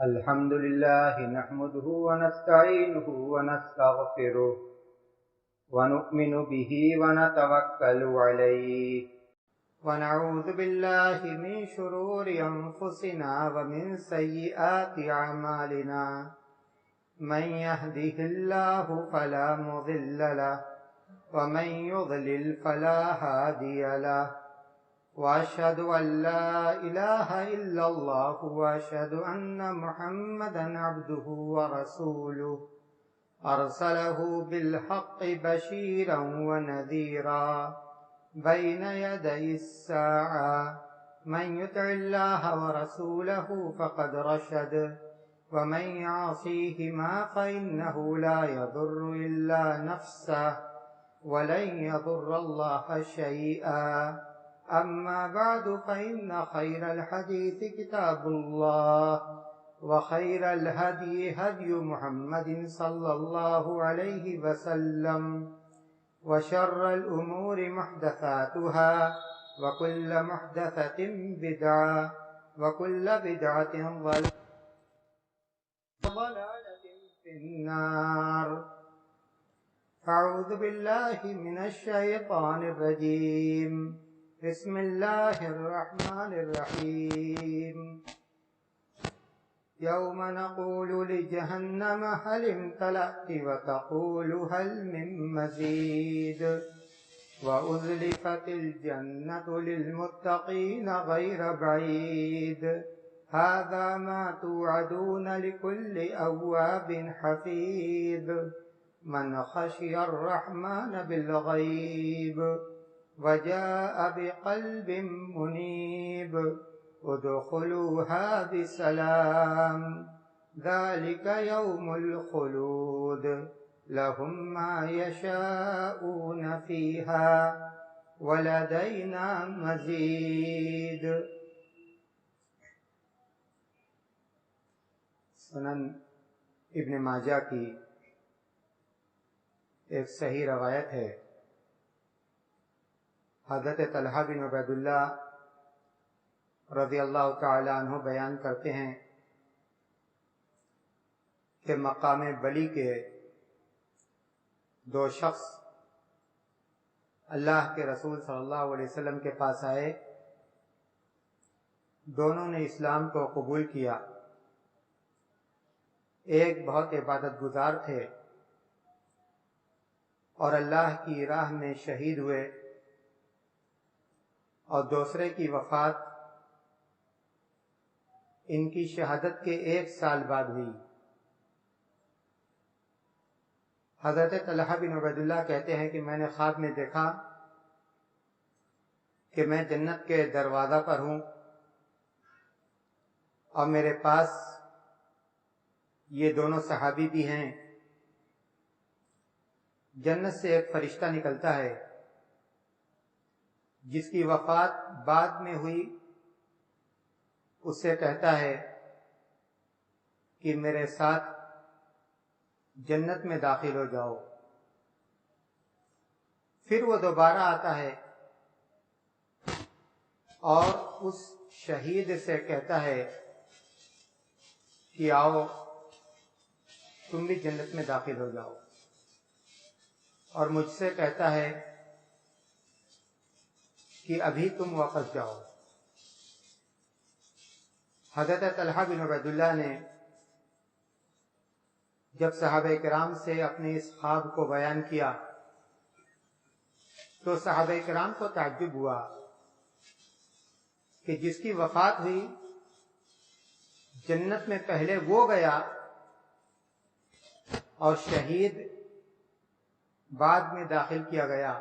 الحمد لله نحمده ونستعينه ونستغفره ونؤمن به ونتوكل عليه ونعوذ بالله من شرور أنفسنا ومن سيئات أعمالنا من يهده الله فلا مضل له ومن يضلل فلا هادي له وأشهد أن لا إله إلا الله وأشهد أن محمدا عبده ورسوله أرسله بالحق بشيرا ونذيرا بين يدي الساعة من يطع الله ورسوله فقد رشد ومن يعصيهما فإنه لا يضر إلا نفسه ولن يضر الله شيئا أما بعد فإن خير الحديث كتاب الله وخير الهدي هدي محمد صلى الله عليه وسلم وشر الأمور محدثاتها وكل محدثة بدعة وكل بدعة ضلالة في النار. أعوذ بالله من الشيطان الرجيم. بسم الله الرحمن الرحيم. يوم نقول لجهنم هل امتلأت وتقول هل من مزيد وأزلفت الجنة للمتقين غير بعيد هذا ما توعدون لكل أواب حفيظ من خشي الرحمن بالغيب وجاء بقلب منيب ادخلوها بسلام ذلك يوم الخلود لهم ما يشاءون فيها ولدينا مزيد. سنن ابن ماجہ کی ایک صحیح روایت ہے. حضرت طلحہ بن عبید اللہ رضی اللہ تعالی عنہ بیان کرتے ہیں کہ مقام بلی کے دو شخص اللہ کے رسول صلی اللہ علیہ وسلم کے پاس آئے. دونوں نے اسلام کو قبول کیا. ایک بہت عبادت گزار تھے اور اللہ کی راہ میں شہید ہوئے اور دوسرے کی وفات ان کی شہادت کے 1 سال بعد ہوئی. حضرت طلحہ بن عبید اللہ کہتے ہیں کہ میں نے خواب میں دیکھا کہ میں جنت کے دروازہ پر ہوں اور میرے پاس یہ دونوں صحابی بھی ہیں. جنت سے ایک فرشتہ نکلتا ہے جس کی وفات بعد میں ہوئی. اس سے کہتا ہے کہ میرے ساتھ جنت میں داخل ہو جاؤ. پھر وہ دوبارہ آتا ہے اور اس شہید سے کہتا ہے کہ آؤ تم بھی جنت میں داخل ہو جاؤ، اور مجھ سے کہتا ہے کہ ابھی تم واپس جاؤ. حضرت طلحہ بن عبید اللہ نے جب صحابہ کرام سے اپنے اس خواب کو بیان کیا تو صحابہ کرام کو تعجب ہوا کہ جس کی وفات ہوئی جنت میں پہلے وہ گیا اور شہید بعد میں داخل کیا گیا.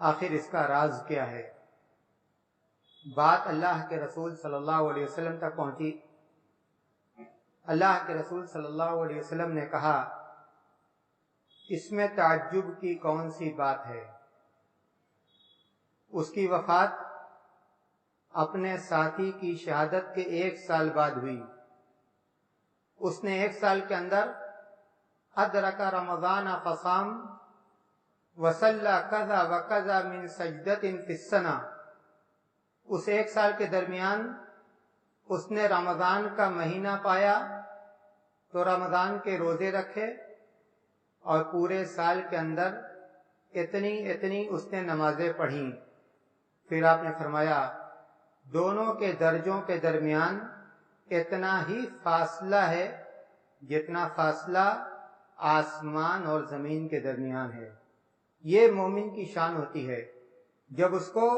آخر اس کا راز کیا ہے؟ بات اللہ کے رسول صلی اللہ علیہ وسلم تک پہنچی. اللہ کے رسول صلی اللہ علیہ وسلم نے کہا اس میں تعجب کی کون سی بات ہے؟ اس کی وفات اپنے ساتھی کی شہادت کے 1 سال بعد ہوئی. اس نے 1 سال کے اندر ادرک رمضان فصام وصلی کذا و کذا من سجدۃ فی السنہ، اس 1 سال کے درمیان اس نے رمضان کا مہینہ پایا تو رمضان کے روزے رکھے اور پورے سال کے اندر اتنی اس نے نمازیں پڑھیں۔ پھر آپ نے فرمایا دونوں کے درجوں کے درمیان اتنا ہی فاصلہ ہے جتنا فاصلہ آسمان اور زمین کے درمیان ہے۔ یہ مومن کی شان ہوتی ہے، جب اس کو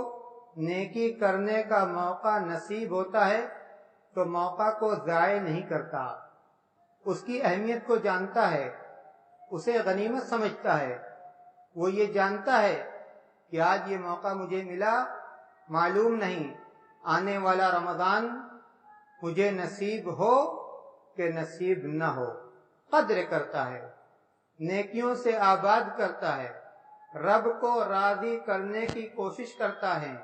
نیکی کرنے کا موقع نصیب ہوتا ہے تو موقع کو ضائع نہیں کرتا، اس کی اہمیت کو جانتا ہے، اسے غنیمت سمجھتا ہے۔ وہ یہ جانتا ہے کہ آج یہ موقع مجھے ملا، معلوم نہیں آنے والا رمضان مجھے نصیب ہو کہ نصیب نہ ہو۔ قدر کرتا ہے، نیکیوں سے آباد کرتا ہے، رب کو راضی کرنے کی کوشش کرتا ہے،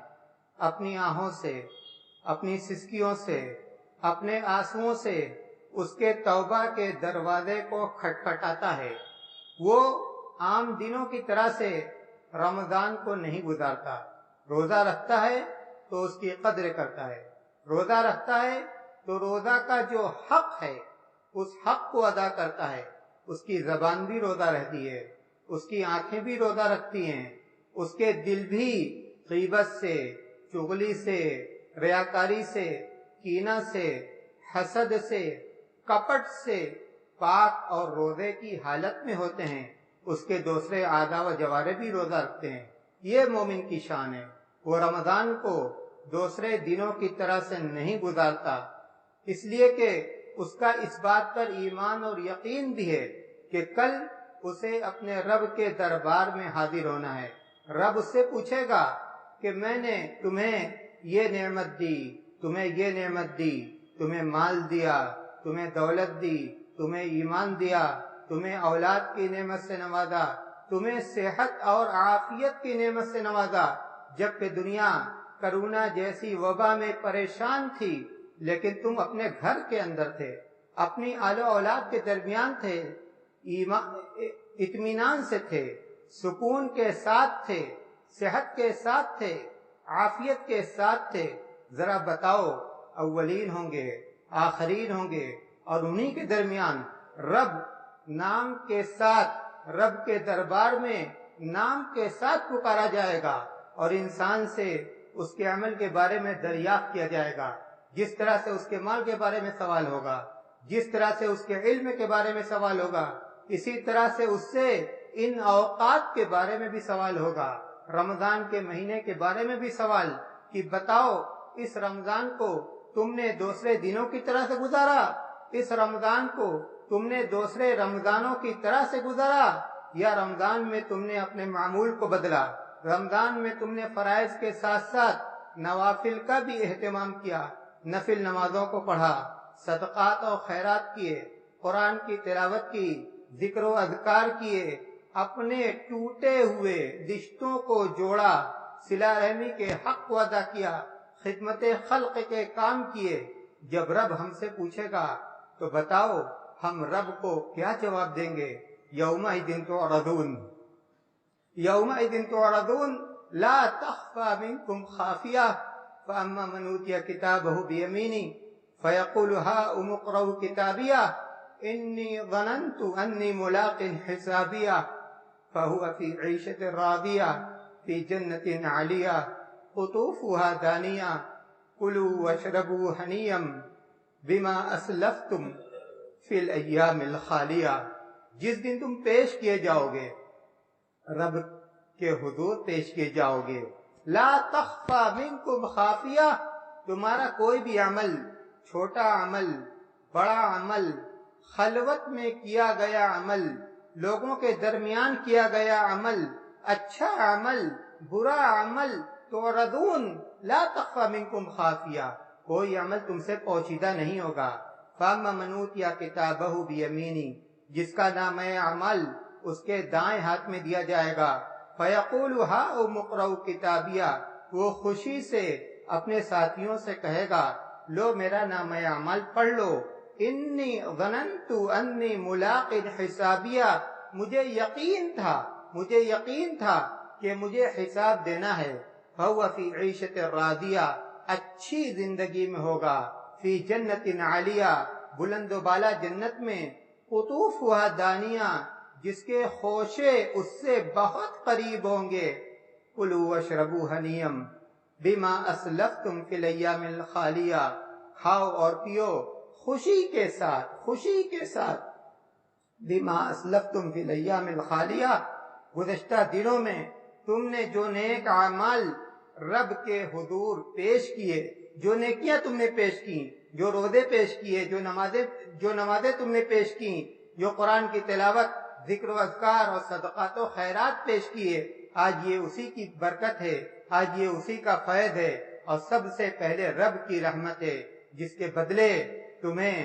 اپنی آہوں سے، اپنی سسکیوں سے، اپنے آنسوؤں سے اس کے توبہ کے دروازے کو کھٹکھٹاتا ہے۔ وہ عام دنوں کی طرح سے رمضان کو نہیں گزارتا، روزہ رکھتا ہے تو اس کی قدر کرتا ہے، روزہ رکھتا ہے تو روزہ کا جو حق ہے اس حق کو ادا کرتا ہے۔ اس کی زبان بھی روزہ رہتی ہے، اس کی آنکھیں بھی روزہ رکھتی ہیں، اس کے دل بھی غیبت سے، چغلی سے، ریاکاری سے، کینہ سے، حسد سے، کپٹ سے پاک اور روزے کی حالت میں ہوتے ہیں۔ اس کے دوسرے اعضاء و جوارح بھی روزہ رکھتے ہیں۔ یہ مومن کی شان ہے، وہ رمضان کو دوسرے دنوں کی طرح سے نہیں گزارتا، اس لیے کہ اس کا اس بات پر ایمان اور یقین بھی ہے کہ کل اسے اپنے رب کے دربار میں حاضر ہونا ہے۔ رب اس سے پوچھے گا کہ میں نے تمہیں یہ نعمت دی، تمہیں یہ نعمت دی، تمہیں مال دیا، تمہیں دولت دی، تمہیں ایمان دیا، تمہیں اولاد کی نعمت سے نوازا، تمہیں صحت اور عافیت کی نعمت سے نوازا، جبکہ دنیا کرونا جیسی وبا میں پریشان تھی لیکن تم اپنے گھر کے اندر تھے، اپنی آل و اولاد کے درمیان تھے، اطمینان سے تھے، سکون کے ساتھ تھے، صحت کے ساتھ تھے، عافیت کے ساتھ تھے۔ ذرا بتاؤ، اولین ہوں گے، آخرین ہوں گے، اور انہی کے درمیان رب نام کے ساتھ، رب کے دربار میں نام کے ساتھ پکارا جائے گا اور انسان سے اس کے عمل کے بارے میں دریافت کیا جائے گا۔ جس طرح سے اس کے مال کے بارے میں سوال ہوگا، جس طرح سے اس کے علم کے بارے میں سوال ہوگا، اسی طرح سے اس سے ان اوقات کے بارے میں بھی سوال ہوگا، رمضان کے مہینے کے بارے میں بھی سوال کہ بتاؤ اس رمضان کو تم نے دوسرے دنوں کی طرح سے گزارا، اس رمضان کو تم نے دوسرے رمضانوں کی طرح سے گزارا، یا رمضان میں تم نے اپنے معمول کو بدلا، رمضان میں تم نے فرائض کے ساتھ ساتھ نوافل کا بھی اہتمام کیا، نفل نمازوں کو پڑھا، صدقات اور خیرات کیے، قرآن کی تلاوت کی، ذکر و اذکار کیے، اپنے ٹوٹے ہوئے رشتوں کو جوڑا، صلہ رحمی کے حق کو ادا کیا، خدمت خلق کے کام کیے۔ جب رب ہم سے پوچھے گا تو بتاؤ ہم رب کو کیا جواب دیں گے؟ یومئذ تعرضون، یومئذ تعرضون لا تخفى منكم خافیہ، فاما من اوتی کتابہ بیمینہ فیقول ہاؤم اقرؤوا کتابیہ انی ظننت انی ملاق حسابیہ فهو فی عیشۃ راضیہ فی جنۃ عالیہ قطوفها دانیہ کلوا واشربوا ہنیئا بما اسلفتم فی الایام الخالیہ۔ جس دن تم پیش کیے جاؤ گے، رب کے حضور پیش کیے جاؤ گے، لا تخفى منکم خافیہ، تمہارا کوئی بھی عمل، چھوٹا عمل، بڑا عمل، خلوت میں کیا گیا عمل، لوگوں کے درمیان کیا گیا عمل، اچھا عمل، برا عمل، تعرضون لا تخفى منکم خافیہ، کوئی عمل تم سے پوشیدہ نہیں ہوگا۔ فاما من اوتی کتابہ بیمینہ، جس کا نام عمل اس کے دائیں ہاتھ میں دیا جائے گا، فیقول ہاؤم اقرؤوا کتابیہ، وہ خوشی سے اپنے ساتھیوں سے کہے گا لو میرا نام اعمال پڑھ لو، انی ظننت انی ملاق حسابیہ، مجھے یقین تھا کہ مجھے حساب دینا ہے، فہو فی عیشۃ راضیہ، اچھی زندگی میں ہوگا، فی جنت عالیہ، بلند و بالا جنت میں، قطوفها دانیہ، جس کے خوشے اس سے بہت قریب ہوں گے، کلوا واشربوا ہنیئا بما اسلفتم فی الایام الخالیہ، کھاؤ اور پیو خوشی کے ساتھ، خوشی کے ساتھ، بما اسلفتم فی الایام الخالیہ، گزشتہ دنوں میں تم نے جو نیک اعمال رب کے حضور پیش کیے، جو نیکیاں تم نے پیش کی، جو روزے پیش کیے، جو نمازیں تم نے پیش کی، جو قرآن کی تلاوت، ذکر و اذکار اور صدقات و خیرات پیش کیے، آج یہ اسی کی برکت ہے، آج یہ اسی کا فیض ہے، اور سب سے پہلے رب کی رحمت ہے، جس کے بدلے تمہیں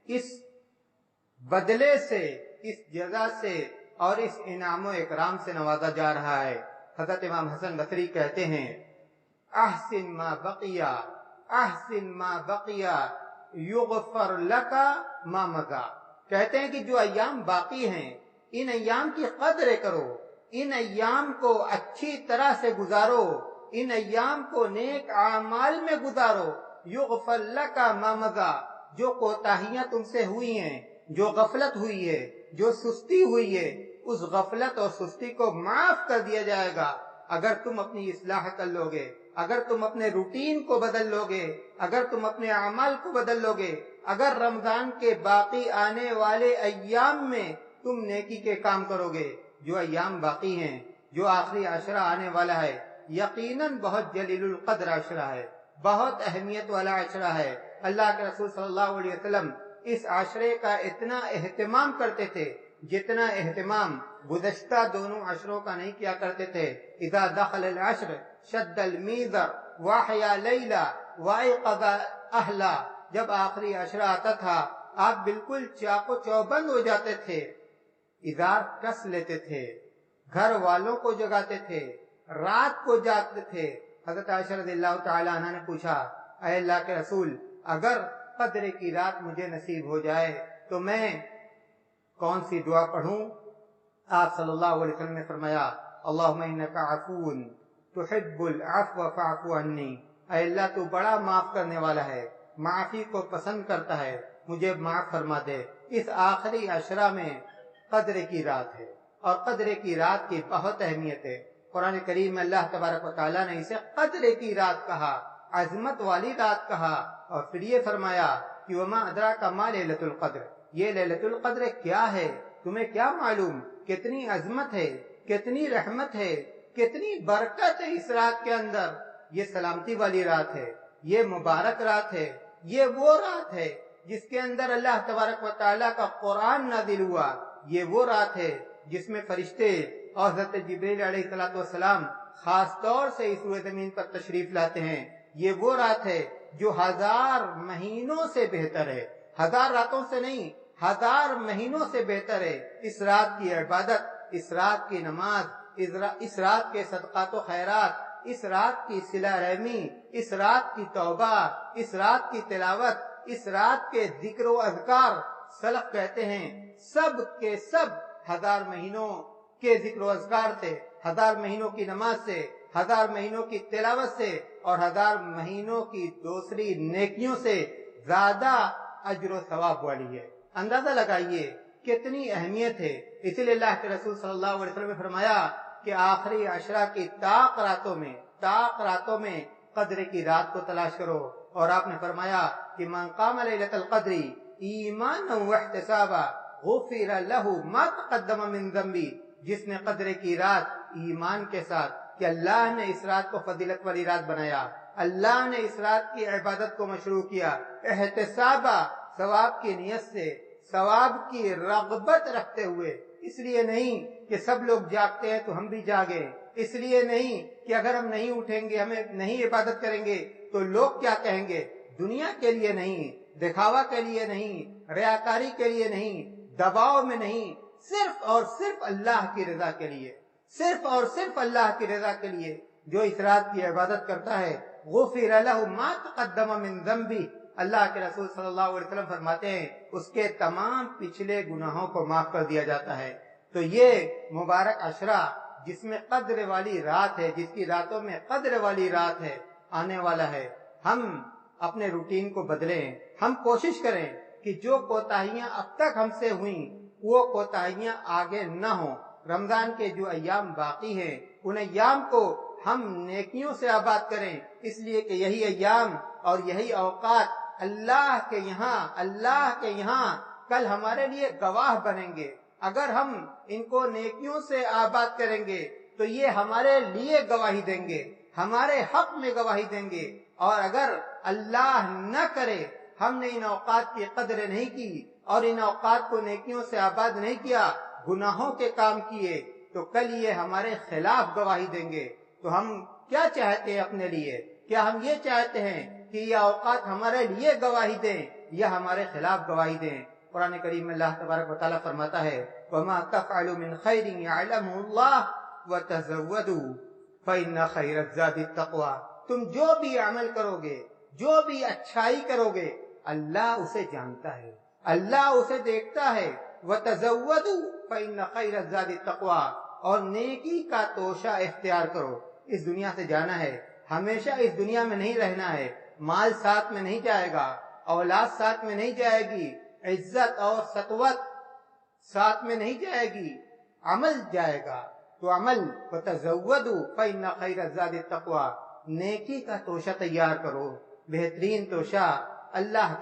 اس بدلے سے، اس جزا سے اور اس انعام و اکرام سے نوازا جا رہا ہے۔ حضرت امام حسن بصری کہتے ہیں، احسن ما بقیا، احسن ما بقیا یغفر لکا ما مضی، کہتے ہیں کہ جو ایام باقی ہیں ان ایام کی قدر کرو، ان ایام کو اچھی طرح سے گزارو، ان ایام کو نیک اعمال میں گزارو، یغفر لکا ما مضی، جو کوتاہیاں تم سے ہوئی ہیں، جو غفلت ہوئی ہے، جو سستی ہوئی ہے، اس غفلت اور سستی کو معاف کر دیا جائے گا اگر تم اپنی اصلاح کر لو گے، اگر تم اپنے روٹین کو بدل لو گے، اگر تم اپنے اعمال کو بدل لو گے، اگر رمضان کے باقی آنے والے ایام میں تم نیکی کے کام کرو گے۔ جو ایام باقی ہیں، جو آخری عشرہ آنے والا ہے، یقیناً بہت جلیل القدر عشرہ ہے، بہت اہمیت والا عشرہ ہے۔ اللہ کے رسول صلی اللہ علیہ وسلم اس عشرے کا اتنا اہتمام کرتے تھے جتنا اہتمام گزشتہ دونوں عشروں کا نہیں کیا کرتے تھے۔ اذا دخل العشر شد المیزر واحیا لیلا وایقظ اہلا، جب آخری عشرہ آتا تھا آپ بالکل چاق و چوبند ہو جاتے تھے، ادار کس لیتے تھے، گھر والوں کو جگاتے تھے، رات کو جاگتے تھے۔ حضرت عائشہ رضی اللہ تعالی عنہ نے پوچھا، اے اللہ کے رسول، اگر قدر کی رات مجھے نصیب ہو جائے تو میں کون سی دعا پڑھوں؟ آپ صلی اللہ علیہ وسلم نے فرمایا، اللہم انکا عفو تحب العفو فاعف عنی، اے اللہ تو بڑا معاف کرنے والا ہے، معافی کو پسند کرتا ہے، مجھے معاف فرما دے۔ اس آخری عشرہ میں قدر کی رات ہے، اور قدر کی رات کی بہت اہمیت ہے۔ قرآن کریم میں اللہ تبارک و تعالیٰ نے اسے قدر کی رات کہا، عظمت والی رات کہا، اور پھر یہ فرمایا کہ وما ادراک ما لیلۃ القدر، یہ لیلۃ القدر کیا ہے، تمہیں کیا معلوم، کتنی عظمت ہے، کتنی رحمت ہے، کتنی برکت ہے اس رات کے اندر۔ یہ سلامتی والی رات ہے، یہ مبارک رات ہے، یہ وہ رات ہے جس کے اندر اللہ تبارک و تعالیٰ کا قرآن نازل ہوا، یہ وہ رات ہے جس میں فرشتے اور حضرت جبریل علیہ السلام خاص طور سے اس روئے زمین پر تشریف لاتے ہیں۔ یہ وہ رات ہے جو 1000 مہینوں سے بہتر ہے، 1000 راتوں سے نہیں، 1000 مہینوں سے بہتر ہے۔ اس رات کی عبادت، اس رات کی نماز، اس رات کے صدقات و خیرات، اس رات کی صلہ رحمی، اس رات کی توبہ، اس رات کی تلاوت، اس رات کے ذکر و اذکار، سلف کہتے ہیں سب کے سب 1000 مہینوں کے ذکر و اذکار سے، 1000 مہینوں کی نماز سے، 1000 مہینوں کی تلاوت سے، اور 1000 مہینوں کی دوسری نیکیوں سے زیادہ اجر و ثواب والی ہے۔ اندازہ لگائیے کتنی اہمیت ہے۔ اسی لیے اللہ کے رسول صلی اللہ علیہ وسلم نے فرمایا کہ آخری عشرہ کی طاق راتوں میں قدر کی رات کو تلاش کرو، اور آپ نے فرمایا کہ من قام لیلۃ القدر ایمانا واحتسابا غفر له ما تقدم من ذنبی، جس نے قدر کی رات ایمان کے ساتھ کہ اللہ نے اس رات کو فضیلت والی رات بنایا، اللہ نے اس رات کی عبادت کو مشروع کیا، احتسابا ثواب کی نیت سے، ثواب کی رغبت رکھتے ہوئے، اس لیے نہیں کہ سب لوگ جاگتے ہیں تو ہم بھی جاگیں، اس لیے نہیں کہ اگر ہم نہیں اٹھیں گے، ہمیں نہیں عبادت کریں گے تو لوگ کیا کہیں گے، دنیا کے لیے نہیں، دکھاوا کے لیے نہیں، ریاکاری کے لیے نہیں، دباؤ میں نہیں، صرف اور صرف اللہ کی رضا کے لیے، صرف اور صرف اللہ کی رضا کے لیے جو اس رات کی عبادت کرتا ہے، غفر له ما تقدم من ذنبی، اللہ کے رسول صلی اللہ علیہ وسلم فرماتے ہیں اس کے تمام پچھلے گناہوں کو معاف کر دیا جاتا ہے۔ تو یہ مبارک عشرہ جس میں قدر والی رات ہے، جس کی راتوں میں قدر والی رات ہے، آنے والا ہے۔ ہم اپنے روٹین کو بدلیں، ہم کوشش کریں کہ جو کوتاہیاں اب تک ہم سے ہوئیں وہ کوتاہیاں آگے نہ ہوں۔ رمضان کے جو ایام باقی ہیں ان ایام کو ہم نیکیوں سے آباد کریں، اس لیے کہ یہی ایام اور یہی اوقات اللہ کے یہاں کل ہمارے لیے گواہ بنیں گے۔ اگر ہم ان کو نیکیوں سے آباد کریں گے تو یہ ہمارے لیے گواہی دیں گے، ہمارے حق میں گواہی دیں گے، اور اگر اللہ نہ کرے ہم نے ان اوقات کی قدر نہیں کی اور ان اوقات کو نیکیوں سے آباد نہیں کیا، گناہوں کے کام کیے، تو کل یہ ہمارے خلاف گواہی دیں گے۔ تو ہم کیا چاہتے ہیں اپنے لیے؟ کیا ہم یہ چاہتے ہیں کہ یہ اوقات ہمارے لیے گواہی دیں یا ہمارے خلاف گواہی دیں؟ قرآن کریم میں اللہ تبارک و تعالیٰ فرماتا ہے وَمَا تَفْعَلُوا مِنْ خَيْرٍ يَعْلَمُهُ اللَّهُ وَتَزَوَّدُوا فَإِنَّ خَيْرَ الزَّادِ التَّقْوَىٰ۔ تم جو بھی عمل کرو گے، جو بھی اچھائی کرو گے، اللہ اسے جانتا ہے، اللہ اسے دیکھتا ہے۔ وَتَزَوَّدُوا فَإِنَّ خَيْرَ الزَّادِ التَّقْوَىٰ، اور نیکی کا توشہ اختیار کرو۔ اس دنیا سے جانا ہے، ہمیشہ اس دنیا میں نہیں رہنا ہے، مال ساتھ میں نہیں جائے گا، اولاد ساتھ میں نہیں جائے گی، عزت اور سطوت ساتھ میں نہیں جائے گی، عمل جائے گا۔ تو عمل وَتَزَوَّدُوا فَإِنَّ خَيْرَ الزَّادِ التَّقْوَىٰ، نیکی کا توشہ تیار کرو، بہترین توشہ اللہ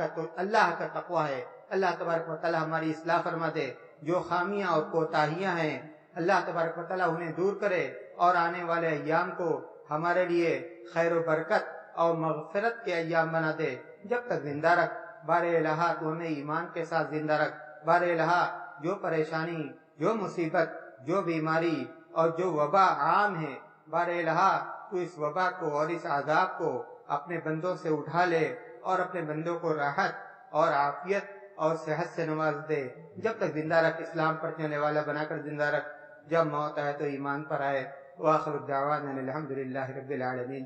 کا تقویٰ ہے۔ اللہ تبارک و تعالی ہماری اصلاح فرما دے، جو خامیاں اور کوتاہیاں ہیں اللہ تبارک و تعالی انہیں دور کرے، اور آنے والے ایام کو ہمارے لیے خیر و برکت اور مغفرت کے ایام بنا دے۔ جب تک زندہ رکھ بار الہ، تو ہمیں ایمان کے ساتھ زندہ رکھ۔ بار الہ، جو پریشانی، جو مصیبت، جو بیماری اور جو وبا عام ہے، بار الہ تو اس وبا کو اور اس عذاب کو اپنے بندوں سے اٹھا لے، اور اپنے بندوں کو راحت اور عافیت اور صحت سے نواز دے۔ جب تک زندہ رکھ اسلام پر چلنے والا بنا کر زندہ رکھ، جب موت آئے تو ایمان پر آئے۔ وآخر الدعوانا الحمدللہ رب العالمین۔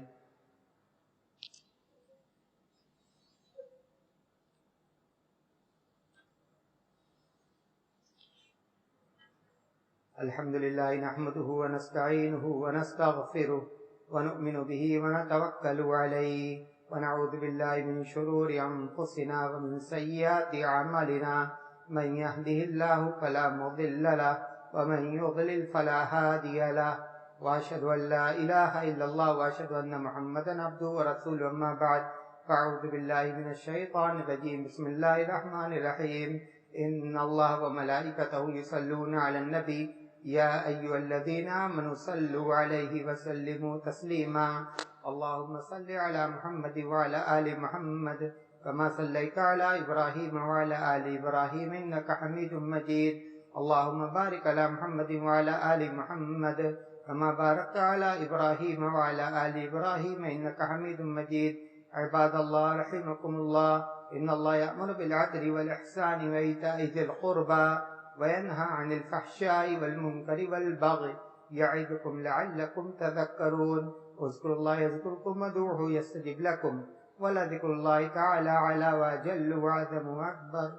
الحمد لله نحمده ونستعينه ونستغفره ونؤمن به ونتوكل عليه ونعوذ بالله من شرور أنفسنا ومن سيئات أعمالنا من يهده الله فلا مضل له ومن يضلل فلا هادي له وأشهد أن لا إله إلا الله وأشهد أن محمدا عبده ورسوله أما بعد فأعوذ بالله من الشيطان الرجيم بسم الله الرحمن الرحيم إن الله وملائكته يصلون على النبي يا أيها الذين آمنوا صلوا عليه وسلموا تسليما اللهم صل على محمد وعلى آل محمد كما صليت على إبراهيم وعلى آل إبراهيم إنك حميد مجيد اللهم بارك على محمد وعلى آل محمد كما باركت على إبراهيم وعلى آل إبراهيم إنك حميد مجيد عباد الله رحمكم الله إن الله يأمر بالعدل والإحسان وإيتاء ذي القربى وينهى عن الفحشاء والمنكر والبغي يعظكم لعلكم تذكرون اذكروا الله يذكركم وادعوه يستجب لكم ولذكر الله تعالى أعلى وأجل وأعظم وأكبر